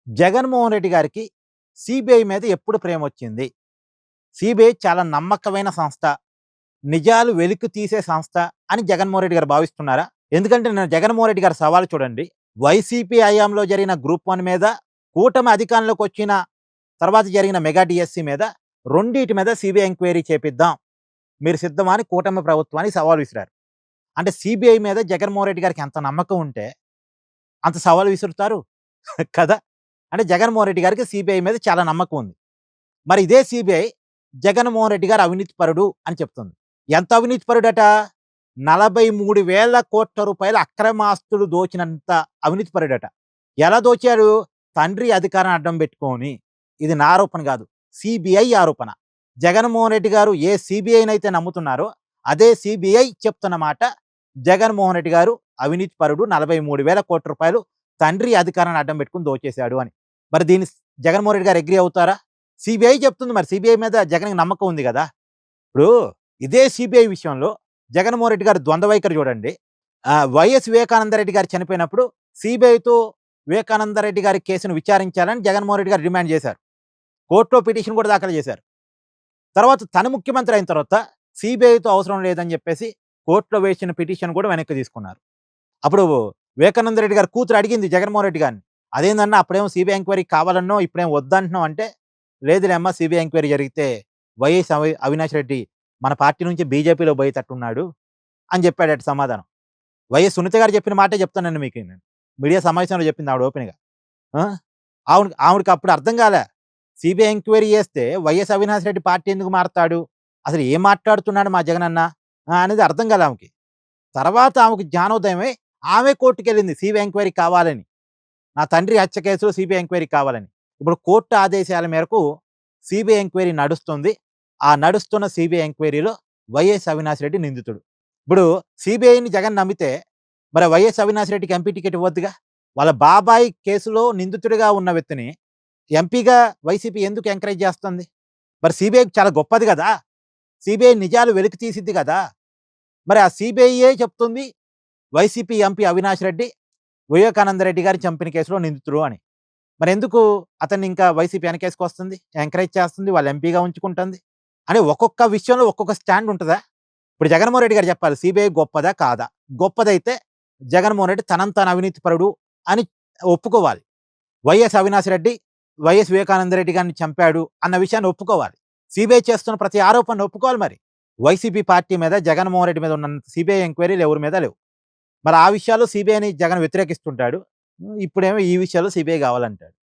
జగన్మోహన్ రెడ్డి గారికి సిబిఐ మీద ఎప్పుడు ప్రేమొచ్చింది? సిబిఐ చాలా నమ్మకమైన సంస్థ. నిజాలు వెలికి తీసే సంస్థ అని జగన్మోహన్ రెడ్డి గారు భావిస్తున్నారా? ఎందుకంటే నేను జగన్మోహన్ రెడ్డి గారి సవాలు చూడండి. వైసీపీ హయాంలో జరిగిన గ్రూప్ 1 మీద, కూటమి అధికారంలోకొచ్చిన తర్వాత జరిగిన మెగా డిఎస్సి మీద, రెండిటి మీద సిబిఐ ఎంక్వైరీ చేపిద్దాం. మీరు సిద్ధమా అని కూటమి ప్రభుత్వానికి సవాల్ విసిరారు. అంటే సిబిఐ మీద జగన్మోహన్ రెడ్డి గారికి ఎంత నమ్మకం ఉంటే అంత సవాలు విసురుతారు కదా! అంటే జగన్మోహన్ రెడ్డి గారికి సిబిఐ మీద చాలా నమ్మకం ఉంది. మరి ఇదే సిబిఐ జగన్మోహన్ రెడ్డి గారు అవినీతి పరుడు అని చెప్తుంది. ఎంత అవినీతి పరుడట? 43,000 కోట్ల రూపాయల అక్రమాస్తులు దోచినంత అవినీతి పరుడట. ఎలా దోచాడు? తండ్రి అధికారాన్ని అడ్డం పెట్టుకొని. ఇది నా ఆరోపణ కాదు, సిబిఐ ఆరోపణ. జగన్మోహన్ రెడ్డి గారు ఏ సిబిఐనైతే నమ్ముతున్నారో అదే సిబిఐ చెప్తున్న మాట. జగన్మోహన్ రెడ్డి గారు అవినీతి పరుడు, 43,000 కోట్ల రూపాయలు తండ్రి అధికారాన్ని అడ్డం పెట్టుకొని దోచేశాడు అని. మరి దీన్ని జగన్మోహన్ రెడ్డి గారు అగ్రీ అవుతారా? సిబిఐ చెప్తుంది, మరి సిబిఐ మీద జగన్‌కి నమ్మకం ఉంది గదా! ఇప్పుడు ఇదే సిబిఐ విషయంలో జగన్మోహన్ రెడ్డి గారి ద్వంద్వ వైఖరి చూడండి. వైఎస్ వివేకానంద రెడ్డి గారు చనిపోయినప్పుడు సిబిఐతో వివేకానంద రెడ్డి గారి కేసును విచారించాలని జగన్మోహన్ రెడ్డి గారు డిమాండ్ చేశారు. కోర్టులో పిటిషన్ కూడా దాఖలు చేశారు. తర్వాత తను ముఖ్యమంత్రి అయిన తర్వాత సిబిఐతో అవసరం లేదని చెప్పేసి కోర్టులో వేసిన పిటిషన్ కూడా వెనక్కి తీసుకున్నారు. అప్పుడు వివేకానంద రెడ్డి గారి కూతురు అడిగింది జగన్మోహన్ రెడ్డి గారిని, అదేందన్నా అప్పుడేమో సిబిఐ ఎంక్వైరీ కావాలన్నావు, ఇప్పుడేమో వద్దంటున్నావు అంటే, లేదులే అమ్మ, సిబిఐ ఎంక్వైరీ జరిగితే వైఎస్ అవినాష్ రెడ్డి మన పార్టీ నుంచి బీజేపీలో పోయేటట్టున్నాడు అని చెప్పాడట సమాధానం. వైఎస్ సునీత గారు చెప్పిన మాటే చెప్తానండి మీకు నేను. మీడియా సమావేశంలో చెప్పింది ఆవిడ ఓపెన్‌గా. ఆ! ఆవిడకి అప్పుడు అర్థం కాలే. సిబిఐ ఎంక్వైరీ చేస్తే వైఎస్ అవినాష్ రెడ్డి పార్టీ ఎందుకు మారతాడు? అసలు ఏం మాట్లాడుతున్నాడు మా జగనన్న అనేది అర్థం కాలే ఆమెకి. తర్వాత ఆమెకు జ్ఞానోదయమై ఆమె కోర్టుకెళ్ళింది సిబిఐ ఎంక్వైరీ కావాలని. నా తండ్రి హత్య కేసులో సిబిఐ ఎంక్వైరీ కావాలని. ఇప్పుడు కోర్టు ఆదేశాల మేరకు సిబిఐ ఎంక్వైరీ నడుస్తుంది. ఆ నడుస్తున్న సిబిఐ ఎంక్వైరీలో వైఎస్ అవినాష్ రెడ్డి నిందితుడు. ఇప్పుడు సిబిఐని జగన్ నమ్మితే మరి వైఎస్ అవినాష్ రెడ్డికి ఎంపీ టికెట్ ఇవ్వొద్దుగా? వాళ్ళ బాబాయ్ కేసులో నిందితుడిగా ఉన్న వ్యక్తిని ఎంపీగా వైసీపీ ఎందుకు ఎంకరేజ్ చేస్తుంది? మరి సిబిఐ చాలా గొప్పది కదా! సిబిఐ నిజాలు వెలికి తీసిద్ది కదా! మరి ఆ సిబిఐయే చెప్తుంది వైసీపీ ఎంపీ అవినాష్ రెడ్డి వివేకానంద రెడ్డి గారి చంపిన కేసులో నిందితుడు అని. మరెందుకు అతన్ని ఇంకా వైసీపీ వెనకేసుకొస్తుంది, ఎంకరేజ్ చేస్తుంది, వాళ్ళ ఎంపీగా ఉంచుకుంటుంది అని? ఒక్కొక్క విషయంలో ఒక్కొక్క స్టాండ్ ఉంటదా? ఇప్పుడు జగన్మోహన్ రెడ్డి గారు చెప్పాలి, సిబిఐ గొప్పదా కాదా? గొప్పదైతే జగన్మోహన్ రెడ్డి తనంత అవినీతి పరుడు అని ఒప్పుకోవాలి. వైఎస్ అవినాష్ రెడ్డి వైఎస్ వివేకానంద రెడ్డి గారిని చంపాడు అన్న విషయాన్ని ఒప్పుకోవాలి. సిబిఐ చేస్తున్న ప్రతి ఆరోపణను ఒప్పుకోవాలి మరి. వైసీపీ పార్టీ మీద, జగన్మోహన్ రెడ్డి మీద ఉన్న సిబిఐ ఎంక్వైరీలు ఎవరి మీద లేవు. మరి ఆ విషయాల్లో సిబిఐని జగన్ వ్యతిరేకిస్తుంటాడు. ఇప్పుడేమో ఈ విషయాల్లో సిబిఐ కావాలంటాడు.